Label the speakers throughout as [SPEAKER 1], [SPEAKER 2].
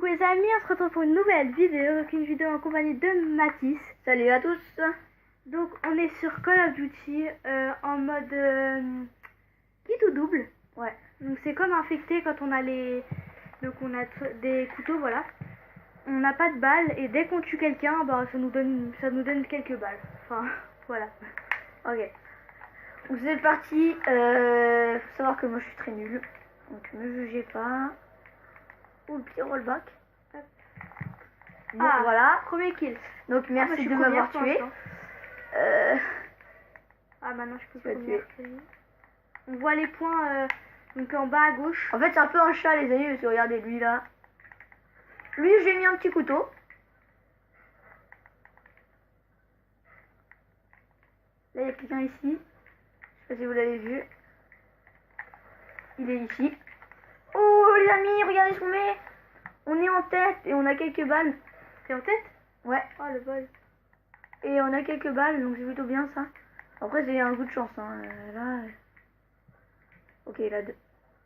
[SPEAKER 1] les amis, on se retrouve pour une nouvelle vidéo, donc une vidéo en compagnie de Mathis.
[SPEAKER 2] Salut à tous.
[SPEAKER 1] Donc on est sur Call of Duty en mode hit ou double.
[SPEAKER 2] Ouais.
[SPEAKER 1] Donc c'est comme infecté quand on a les... Donc on a des couteaux, voilà. On n'a pas de balles et dès qu'on tue quelqu'un, bah, ça nous donne quelques balles. Enfin, voilà.
[SPEAKER 2] Ok. Donc c'est parti. Faut savoir que moi je suis très nul. Donc ne jugez pas. Oh, le petit rollback. Bon,
[SPEAKER 1] Ah,
[SPEAKER 2] voilà.
[SPEAKER 1] Premier kill.
[SPEAKER 2] Donc merci
[SPEAKER 1] je suis
[SPEAKER 2] de m'avoir
[SPEAKER 1] première
[SPEAKER 2] tué.
[SPEAKER 1] pour Ah maintenant je peux
[SPEAKER 2] Tu vas
[SPEAKER 1] première. On voit les points donc en bas à gauche.
[SPEAKER 2] En fait c'est un peu un chat les amis, parce que regardez lui là. Lui je lui ai mis un petit couteau. Là il y a quelqu'un ici. Je sais pas si vous l'avez vu. Il est ici. Oh les amis, regardez ce qu'on met. On est en tête et on a quelques balles.
[SPEAKER 1] T'es en tête?
[SPEAKER 2] Ouais.
[SPEAKER 1] Oh le bol.
[SPEAKER 2] Et on a quelques balles, donc c'est plutôt bien ça. Après c'est un coup de chance. Hein. Là... Ok, là,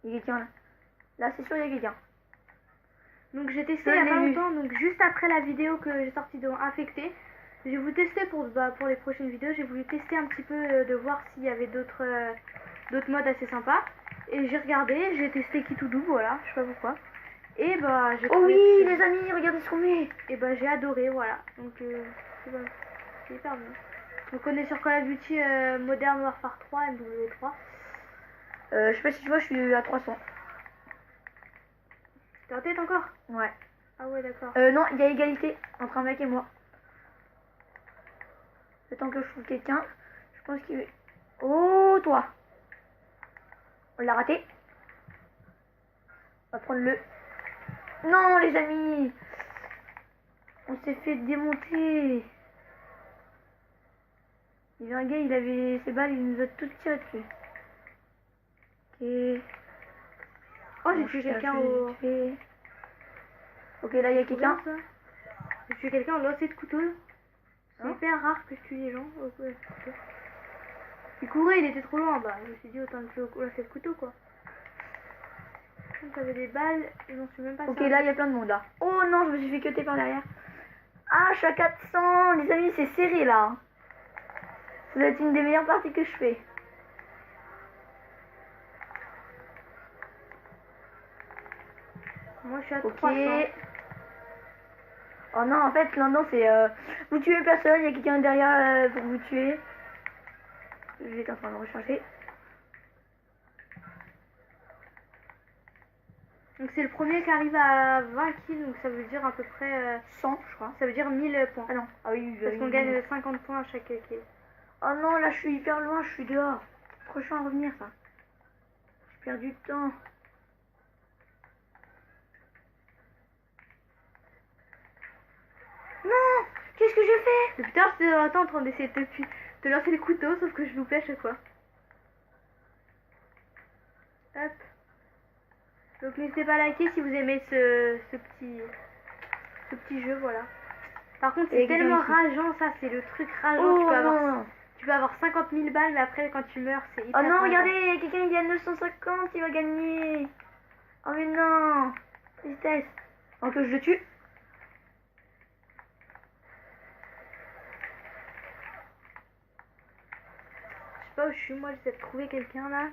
[SPEAKER 2] il y a quelqu'un là. Là c'est sûr il y a quelqu'un.
[SPEAKER 1] Donc j'ai testé il y a pas longtemps, donc juste après la vidéo que j'ai sortie de Infecté. Je vais vous tester pour les prochaines vidéos. J'ai voulu tester un petit peu de voir s'il y avait d'autres modes assez sympas. Et j'ai regardé, j'ai testé Kit ou Double, voilà, je sais pas pourquoi. Et bah j'ai
[SPEAKER 2] Oh oui les amis, regardez ce qu'on met.
[SPEAKER 1] Et bah j'ai adoré, voilà. Donc c'est hyper bien. Donc on est sur Call of Duty Modern Warfare 3, MW3.
[SPEAKER 2] Je sais pas si tu vois, je suis à 300.
[SPEAKER 1] T'es en tête encore?
[SPEAKER 2] Ouais.
[SPEAKER 1] Ah ouais d'accord.
[SPEAKER 2] Non, il y a égalité entre un mec et moi. Le temps que je trouve quelqu'un, je pense qu'il... Oh toi. On l'a raté. On va prendre le... Non les amis. On s'est fait démonter. Il y avait un gars, il avait ses balles, il nous a tous tiré dessus. Ok.
[SPEAKER 1] Oh j'ai tué quelqu'un au...
[SPEAKER 2] Ok là il y a quelqu'un.
[SPEAKER 1] J'ai tué quelqu'un au lancer de couteau. C'est
[SPEAKER 2] Hein?
[SPEAKER 1] hyper rare que je tue les gens. Il courait, il était trop loin, bah je me suis dit autant que le lancer de couteau quoi. J'avais des balles, je m'en suis même pas
[SPEAKER 2] Ok
[SPEAKER 1] servi.
[SPEAKER 2] là il y a plein de monde là. Oh non, je me suis fait cutter par derrière. Ah je suis à 400. Les amis c'est serré là. Ça doit être une des meilleures parties que je fais.
[SPEAKER 1] Moi je suis à
[SPEAKER 2] Ok.
[SPEAKER 1] 300.
[SPEAKER 2] Oh non, en fait, l'endant c'est vous tuez personne, il y a quelqu'un derrière pour vous tuer. J'étais en train de recharger.
[SPEAKER 1] Donc c'est le premier qui arrive à 20 kills, donc ça veut dire à peu près
[SPEAKER 2] 100, je crois.
[SPEAKER 1] ça veut dire 1000 points.
[SPEAKER 2] Ah non, ah oui,
[SPEAKER 1] Parce qu'on gagne 50 points à chaque kill.
[SPEAKER 2] Oh non, là je suis hyper loin, je suis dehors. Prochain à revenir ça. Je perds du temps. Non, qu'est-ce que je fais?
[SPEAKER 1] Depuis tard, j'étais en train d'essayer de te lancer le couteau, sauf que je loupais à chaque fois. Hop. Donc n'hésitez pas à liker si vous aimez ce petit jeu, voilà. Par contre, c'est tellement rageant, ça, c'est le truc rageant.
[SPEAKER 2] Oh,
[SPEAKER 1] tu peux avoir 50 000 balles, mais après, quand tu meurs, c'est hyper
[SPEAKER 2] oh non,
[SPEAKER 1] rageant.
[SPEAKER 2] regardez, quelqu'un il a 950, il va gagner. Oh mais non, tristesse. Donc je le tue.
[SPEAKER 1] Je sais pas où je suis, moi, j'essaie de trouver quelqu'un, là.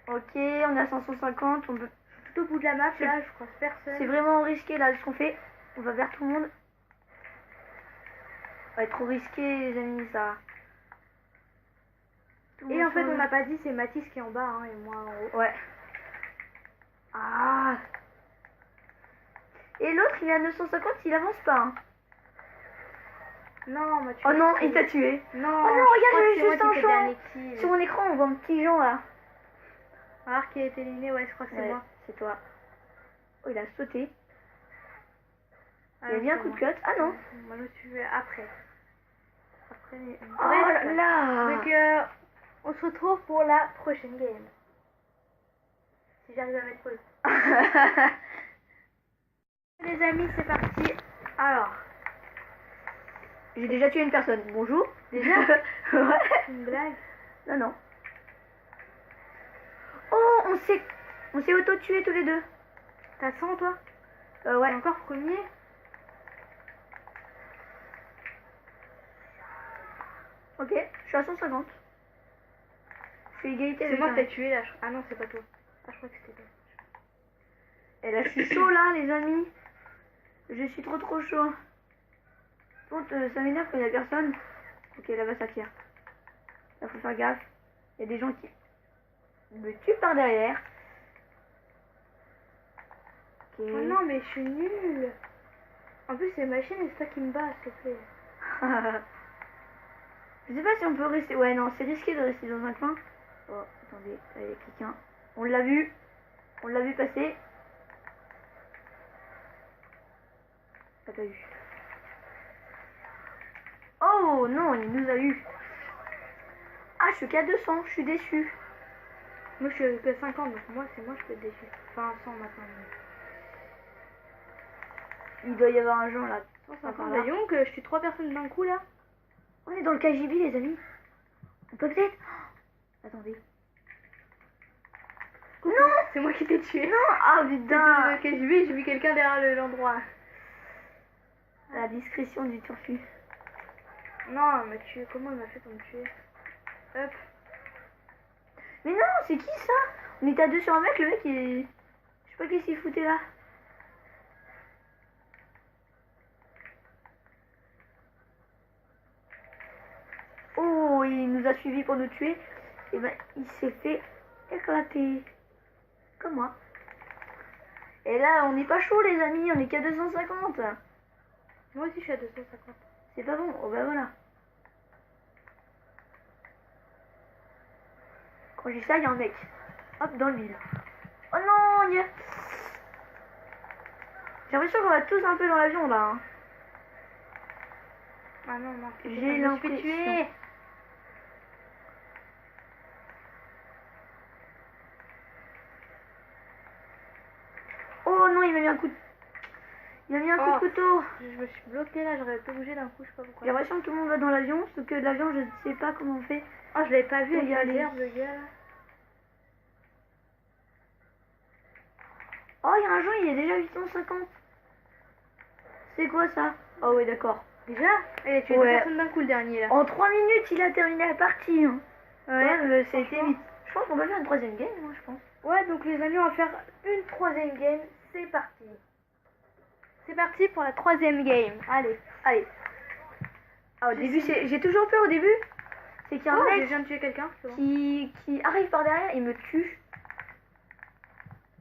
[SPEAKER 2] Ok, on est à 550, on peut...
[SPEAKER 1] Tout au bout de la map, là, je croise personne.
[SPEAKER 2] C'est vraiment risqué, là, ce qu'on fait. On va vers tout le monde. Ça va être trop risqué, les amis, ça.
[SPEAKER 1] Et en fait, on n'a pas dit, c'est Mathis qui est en bas, hein, et moi en haut.
[SPEAKER 2] Ouais. Ah. Et l'autre, il est à 950, il avance pas. Hein.
[SPEAKER 1] Non, moi tu
[SPEAKER 2] Oh non, il t'a tué.
[SPEAKER 1] Non,
[SPEAKER 2] oh non, regarde, j'avais juste un champ.
[SPEAKER 1] champ.
[SPEAKER 2] Sur mon écran, on voit un petit Jean, là.
[SPEAKER 1] Alors qui a été éliminé, ouais, je crois que c'est moi.
[SPEAKER 2] C'est toi. Oh, il a sauté.
[SPEAKER 1] Ah,
[SPEAKER 2] il a mis un coup de cut. Ah non.
[SPEAKER 1] Moi, je suis après.
[SPEAKER 2] Oh là là.
[SPEAKER 1] Donc, on se retrouve pour la prochaine game. Si j'arrive à mettre pause. Les amis, c'est parti. Alors.
[SPEAKER 2] J'ai déjà tué une personne. Bonjour.
[SPEAKER 1] Déjà?
[SPEAKER 2] Ouais.
[SPEAKER 1] Une blague?
[SPEAKER 2] Non, non. Oh, On s'est auto-tués tous les deux.
[SPEAKER 1] T'as 100 toi?
[SPEAKER 2] Ouais.
[SPEAKER 1] T'es encore premier?
[SPEAKER 2] Ok, je suis à 150. Je suis égalité
[SPEAKER 1] C'est
[SPEAKER 2] avec
[SPEAKER 1] moi
[SPEAKER 2] un
[SPEAKER 1] que t'as
[SPEAKER 2] mec.
[SPEAKER 1] tué là. Ah non, c'est pas toi. Ah, je crois que c'était toi.
[SPEAKER 2] Et là, je suis chaud là, les amis. Je suis trop chaud. Par contre, ça m'énerve quand il y a personne. Ok, là-bas, ça tire. Là, faut faire gaffe. Il y a des gens qui me tuent par derrière. Ok.
[SPEAKER 1] Oh non, mais je suis nulle. En plus, c'est machine et c'est toi qui me bats, s'il te plaît.
[SPEAKER 2] Je sais pas si on peut rester. Ouais, non, c'est risqué de rester dans un coin. Oh, attendez, là, il y a quelqu'un. On l'a vu. On l'a vu passer. T'as pas vu. Oh non, il nous a eu. Ah, je suis qu'à 200, je suis déçu.
[SPEAKER 1] Moi, je suis que 50, donc moi, je peux être déçu. Enfin, 100 maintenant.
[SPEAKER 2] Il doit y avoir un genre là.
[SPEAKER 1] 150, bah, disons que je suis 3 personnes d'un coup là.
[SPEAKER 2] On est dans le KGB, les amis. On peut peut-être. Oh, attendez. Non,
[SPEAKER 1] c'est moi qui t'ai tué.
[SPEAKER 2] Non, ah putain.
[SPEAKER 1] J'ai vu quelqu'un derrière l'endroit.
[SPEAKER 2] La discrétion du turfu.
[SPEAKER 1] Non, elle m'a tué. Comment elle m'a fait pour me tuer? Hop.
[SPEAKER 2] Mais non, c'est qui ça? On était à 2 sur un mec, le mec il... Je sais pas qu'est-ce qu'il foutait là. Oh, il nous a suivis pour nous tuer. Et ben, il s'est fait éclater. Comme moi. Et là, on n'est pas chaud les amis, on est qu'à 250.
[SPEAKER 1] Moi aussi je suis à 250.
[SPEAKER 2] C'est pas bon, oh bah voilà. Quand j'ai ça, il y a un mec. Hop, dans le mille. Oh non, il y a... J'ai l'impression qu'on va tous un peu dans l'avion là. Hein.
[SPEAKER 1] Ah non, non.
[SPEAKER 2] J'ai l'impression.
[SPEAKER 1] Tuer.
[SPEAKER 2] Oh non, il m'a mis un coup de... Il m'a mis un coup de couteau.
[SPEAKER 1] Je me suis bloqué là, j'aurais pas bougé d'un coup, je sais pas pourquoi.
[SPEAKER 2] J'ai l'impression que tout le monde va dans l'avion, sauf que l'avion, je sais pas comment on fait.
[SPEAKER 1] Oh, je l'avais pas vu,
[SPEAKER 2] il y a les
[SPEAKER 1] herbes, le gars.
[SPEAKER 2] Oh, il y a un joint, il est déjà 850. C'est quoi ça? Oh oui, d'accord.
[SPEAKER 1] Déjà? Il a tué 2 personnes d'un coup le dernier là.
[SPEAKER 2] En 3 minutes, il a terminé la partie. Hein.
[SPEAKER 1] Ouais,
[SPEAKER 2] ça a été vite. Je pense qu'on va faire une 3ème game, moi, je pense.
[SPEAKER 1] Ouais, donc les amis, on va faire une 3ème game. C'est parti. C'est parti pour la 3ème game. Allez.
[SPEAKER 2] Allez. Ah, au début, j'ai toujours peur au début. C'est qu'il y a un mec
[SPEAKER 1] je viens de tuer quelqu'un.
[SPEAKER 2] qui arrive par derrière, il me tue.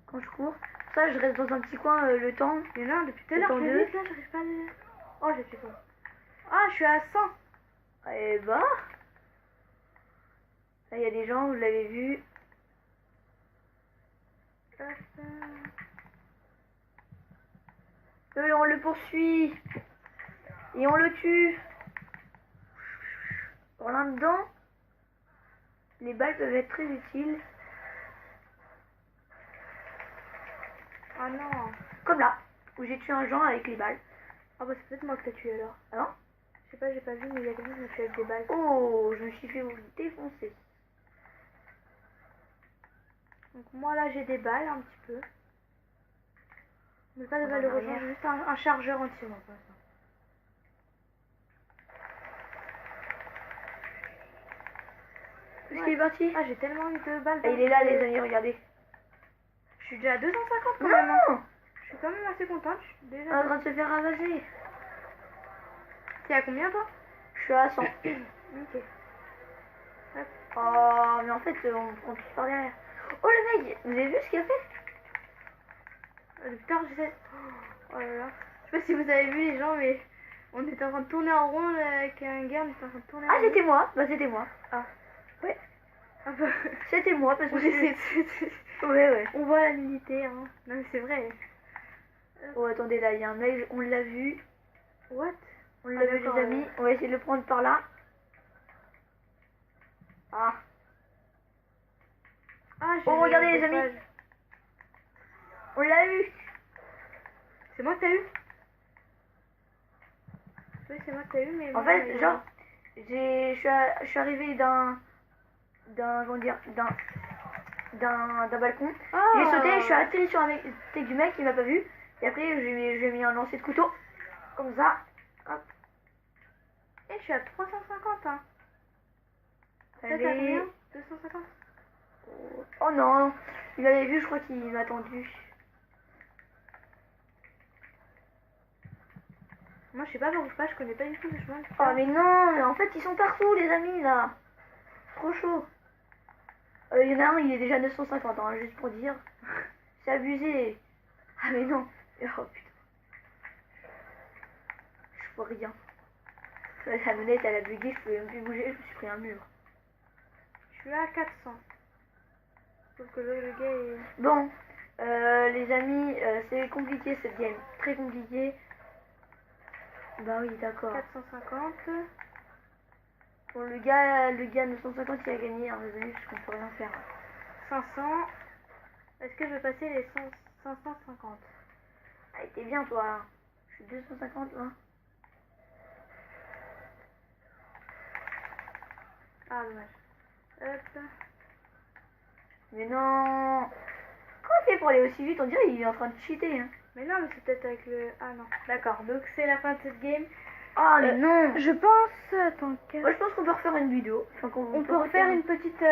[SPEAKER 2] Quand je cours. Ça, je reste dans un petit coin le temps.
[SPEAKER 1] Il y en a un depuis tout à l'heure. Là, j'arrive pas à le... Oh, j'ai tué quoi. Ah, je suis à 100.
[SPEAKER 2] Et bah. Là, il y a des gens, vous l'avez vu. On le poursuit. Et on le tue. Pour là-dedans, les balles peuvent être très utiles.
[SPEAKER 1] Ah non.
[SPEAKER 2] Comme là, où j'ai tué un gens avec les balles.
[SPEAKER 1] Ah bah c'est peut-être moi que t'as tué alors.
[SPEAKER 2] Ah non?
[SPEAKER 1] Je sais pas, j'ai pas vu, mais il y a quelqu'un qui m'a tué avec des balles.
[SPEAKER 2] Oh, je me suis fait défoncer.
[SPEAKER 1] Donc moi là j'ai des balles un petit peu. Mais pas de balles de recharge, juste un chargeur entier moi pour l'instant.
[SPEAKER 2] Est-ce qu'il est parti?
[SPEAKER 1] Ah j'ai tellement eu de balles.
[SPEAKER 2] Ah, il est là les amis, regardez.
[SPEAKER 1] Je suis déjà à 250 quand
[SPEAKER 2] Non,
[SPEAKER 1] même. Hein. Je suis quand même assez contente. Je suis déjà
[SPEAKER 2] en train de se faire ravager.
[SPEAKER 1] T'es à combien toi?
[SPEAKER 2] Je suis à 100.
[SPEAKER 1] Ok. Hop.
[SPEAKER 2] Oh, mais en fait, on prend tous par derrière. Oh le mec, vous avez vu ce qu'il a fait?
[SPEAKER 1] Depuis tard, je sais. Oh là là. Je sais pas si vous avez vu les gens, mais on était en train de tourner en rond là, avec un gars, on était en train de tourner en rond.
[SPEAKER 2] Ah, c'était moi. Bah, c'était moi.
[SPEAKER 1] Ah.
[SPEAKER 2] Ouais.
[SPEAKER 1] Un peu.
[SPEAKER 2] C'était moi parce que
[SPEAKER 1] ouais. On voit la militaire. Hein. Non, mais c'est vrai.
[SPEAKER 2] Oh, attendez, là, il y a un mec, on l'a vu.
[SPEAKER 1] What?
[SPEAKER 2] On l'a vu, les amis. On va essayer de le prendre par là. Ah. Oh, regardez, les amis. On l'a eu.
[SPEAKER 1] C'est moi que t'as eu? Oui, c'est moi que t'as eu, mais...
[SPEAKER 2] En fait, genre, je suis arrivé d'un d'un balcon.
[SPEAKER 1] Oh.
[SPEAKER 2] J'ai sauté, je suis atterri sur la tête du mec, il m'a pas vu. Et après, j'ai mis un lancer de couteau. Comme ça. Hop.
[SPEAKER 1] Et je suis à 350, hein. Toi, t'as
[SPEAKER 2] Allez.
[SPEAKER 1] combien? 250.
[SPEAKER 2] Oh non, il avait vu, je crois qu'il m'a attendu.
[SPEAKER 1] Moi, je sais pas pourquoi, je connais pas du tout ce chemin.
[SPEAKER 2] Oh mais non, mais en fait, ils sont partout, les amis, là. Trop chaud. Il y en a un, il est déjà 950, hein, juste pour dire. C'est abusé. Ah mais non. Oh putain. Je vois rien. La manette, elle a bugué, je pouvais même plus bouger, je me suis pris un mur.
[SPEAKER 1] Je suis à 400. Sauf que le gars est...
[SPEAKER 2] Bon, les amis, c'est compliqué cette game. Très compliqué. Bah oui, d'accord.
[SPEAKER 1] 450.
[SPEAKER 2] Bon, le gars 950 il a gagné, hein, les amis, parce qu'on peut rien faire.
[SPEAKER 1] 500. Est-ce que je vais passer les 550?
[SPEAKER 2] Ah, t'es bien toi. Je suis 250 là.
[SPEAKER 1] Ah, dommage. Hop.
[SPEAKER 2] Mais non. Comment il fait pour aller aussi vite? On dirait qu'il est en train de cheater. Hein.
[SPEAKER 1] Mais non, mais c'est peut-être avec le... Ah non. D'accord, donc c'est la fin de cette game.
[SPEAKER 2] Ah mais non.
[SPEAKER 1] Je pense... Attends,
[SPEAKER 2] Moi je pense qu'on peut refaire une vidéo. Enfin,
[SPEAKER 1] on peut refaire une petite...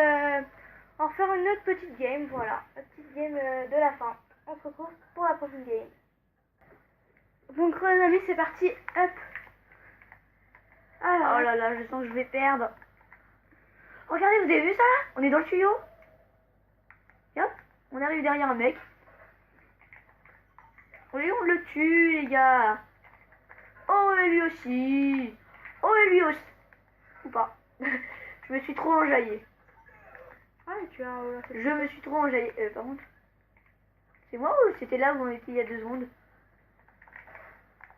[SPEAKER 1] En faire une autre petite game, voilà. La petite game de la fin. On se retrouve pour la prochaine game. Donc les amis, c'est parti. Hop. Alors,
[SPEAKER 2] oh là là, je sens que je vais perdre. Regardez, vous avez vu ça là? On est dans le tuyau. Et hop, on arrive derrière un mec. Et on le tue les gars. Oh et lui aussi. Oh et lui aussi. Ou pas. Je me suis trop enjaillé.
[SPEAKER 1] ah, mais tu as...
[SPEAKER 2] Je me suis trop enjaillé. Par contre, c'est moi ou c'était là où on était il y a 2 secondes?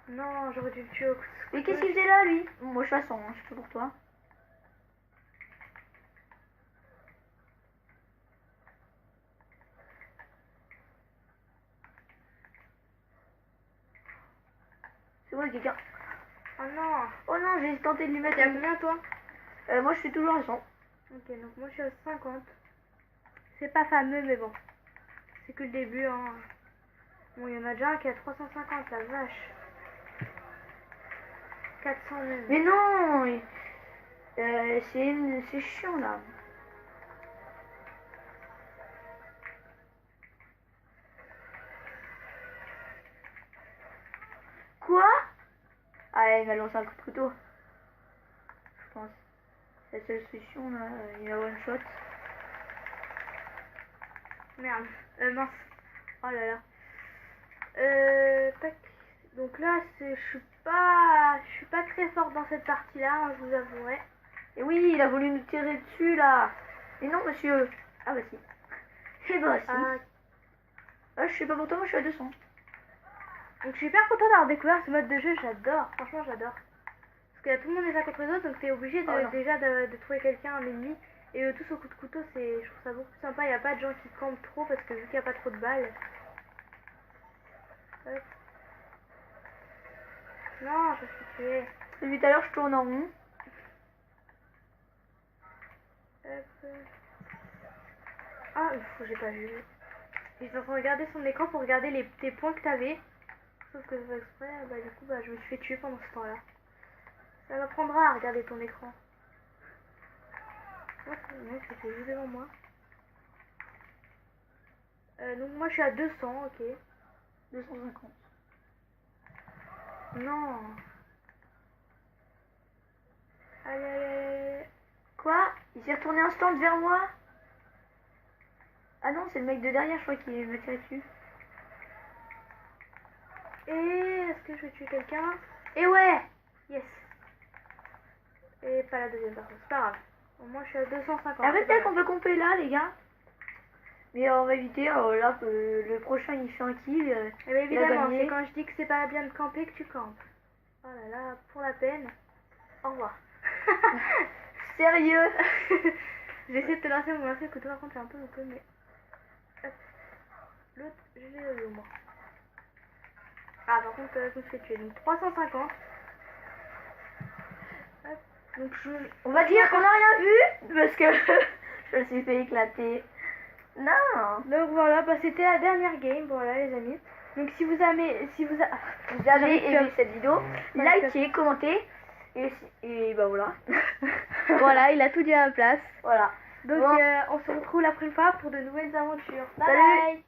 [SPEAKER 1] Non, j'aurais dû le tuer au coup de
[SPEAKER 2] Mais qu'est-ce qu'il faisait là lui? Moi je suis à 100, hein, je suis pour toi. C'est moi quelqu'un.
[SPEAKER 1] Oh non.
[SPEAKER 2] Oh non, j'ai tenté de lui mettre
[SPEAKER 1] T'es à combien toi?
[SPEAKER 2] moi je suis toujours à 100.
[SPEAKER 1] Ok, donc moi je suis à 50. C'est pas fameux, mais bon. C'est que le début, hein. Bon, il y en a déjà un qui est à 350, la vache. 400 même.
[SPEAKER 2] Mais non, c'est chiant là. Quoi? Ah, il m'a lancé un coup de couteau. Je pense. C'est la seule solution là, il a one shot.
[SPEAKER 1] Merde. Mince. Oh là là. Tac. Donc là, je suis pas très forte dans cette partie-là, hein, je vous avouerai.
[SPEAKER 2] Et oui, il a voulu nous tirer dessus là. Et non, monsieur. Ah bah si. Et bah si. Ah, je sais pas pour toi, moi je suis à 200.
[SPEAKER 1] Donc je suis hyper contente d'avoir découvert ce mode de jeu, j'adore. Franchement, j'adore. Parce que tout le monde est là contre les autres, donc t'es obligé de trouver quelqu'un, un ennemi. Et tous au coup de couteau, je trouve ça beaucoup plus sympa. Il n'y a pas de gens qui campent trop parce que vu qu'il n'y a pas trop de balles. Hop. Non, je suis tuée.
[SPEAKER 2] Depuis tout à l'heure, je tourne en rond.
[SPEAKER 1] Hop. Ah, j'ai pas vu. J'étais en train de regarder son écran pour regarder tes points que t'avais. Sauf que exprès, bah du coup, je me suis fait tuer pendant ce temps-là. Ça m'apprendra à regarder ton écran. Oh, le mec, c'était juste devant moi. Donc moi, je suis à 200, ok.
[SPEAKER 2] 250.
[SPEAKER 1] Non. Allez, allez, allez.
[SPEAKER 2] Quoi? Il s'est retourné un stand vers moi? Ah non, c'est le mec de derrière, je crois qu'il m'a tiré dessus.
[SPEAKER 1] Et est-ce que je vais tuer quelqu'un? Et ouais! Yes! Et pas la deuxième personne, c'est pas grave. Au moins je suis à 250.
[SPEAKER 2] Après peut-être qu'on peut camper là, les gars. Mais on va éviter là que le prochain il fait un kill.
[SPEAKER 1] Et bien évidemment, c'est quand je dis que c'est pas bien de camper que tu campes. Oh là là, pour la peine. Au revoir.
[SPEAKER 2] Sérieux?
[SPEAKER 1] J'essaie de te lancer mon lancer, que toi par contre c'est un peu mais... Hop. L'autre, je l'ai eu au moins. Ah par contre, je me fais tuer. Donc 350. Hop. Donc
[SPEAKER 2] on va dire qu'on a rien vu parce que je me suis fait éclater. Non.
[SPEAKER 1] Donc voilà, bah c'était la dernière game, voilà les amis. Donc si vous avez
[SPEAKER 2] aimé cette vidéo, likez, commentez et bah voilà.
[SPEAKER 1] Voilà, il a tout dit à la place.
[SPEAKER 2] Voilà.
[SPEAKER 1] Donc
[SPEAKER 2] Bon.
[SPEAKER 1] on se retrouve la prochaine fois pour de nouvelles aventures. Bye
[SPEAKER 2] Salut.
[SPEAKER 1] bye.